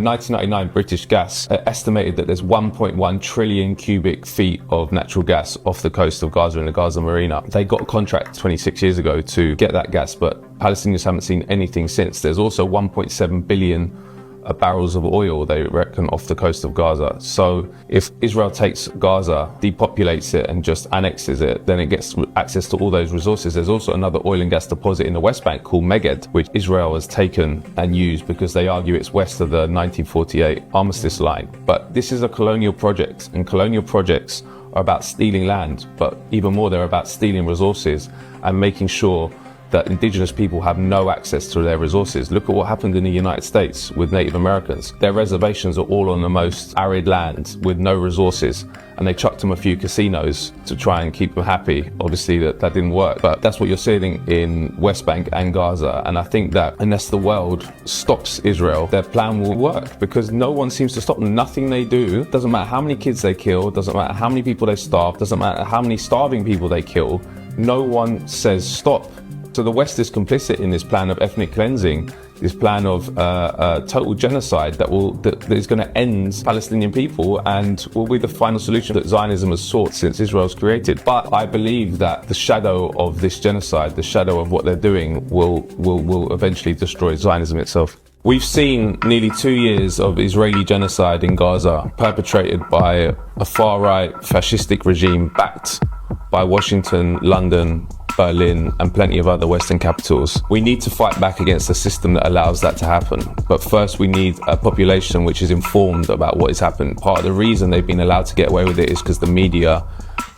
1999, British Gas estimated that there's 1.1 trillion cubic feet of natural gas off the coast of Gaza in the Gaza Marina. They got a contract 26 years ago to get that gas, but Palestinians haven't seen anything since. There's also 1.7 billion barrels of oil, they reckon, off the coast of Gaza. So if Israel takes Gaza, depopulates it and just annexes it, then it gets access to all those resources. There's also another oil and gas deposit in the West Bank called Meged, which Israel has taken and used because they argue it's west of the 1948 armistice line. But this is a colonial project, and colonial projects are about stealing land, but even more, they're about stealing resources and making sure that indigenous people have no access to their resources. Look at what happened in the United States with Native Americans. Their reservations are all on the most arid land with no resources, and they chucked them a few casinos to try and keep them happy. Obviously that didn't work, but that's what you're seeing in West Bank and Gaza. And I think that unless the world stops Israel, their plan will work, because no one seems to stop them. Nothing they do, doesn't matter how many kids they kill, doesn't matter how many people they starve, doesn't matter how many starving people they kill, no one says stop. So the West is complicit in this plan of ethnic cleansing, this plan of total genocide that is going to end Palestinian people and will be the final solution that Zionism has sought since Israel's created. But I believe that the shadow of this genocide, the shadow of what they're doing, will eventually destroy Zionism itself. We've seen nearly 2 years of Israeli genocide in Gaza perpetrated by a far-right fascistic regime backed by Washington, London, Berlin and plenty of other Western capitals. We need to fight back against a system that allows that to happen. But first we need a population which is informed about what has happened. Part of the reason they've been allowed to get away with it is because the media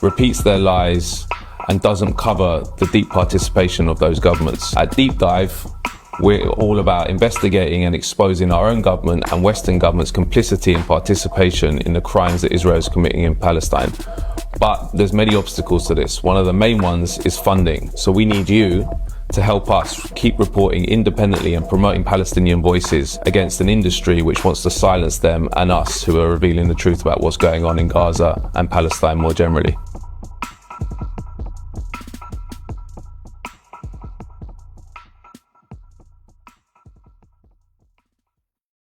repeats their lies and doesn't cover the deep participation of those governments. At Deep Dive, we're all about investigating and exposing our own government and Western governments' complicity and participation in the crimes that Israel is committing in Palestine. But there's many obstacles to this. One of the main ones is funding. So we need you to help us keep reporting independently and promoting Palestinian voices against an industry which wants to silence them and us, who are revealing the truth about what's going on in Gaza and Palestine more generally.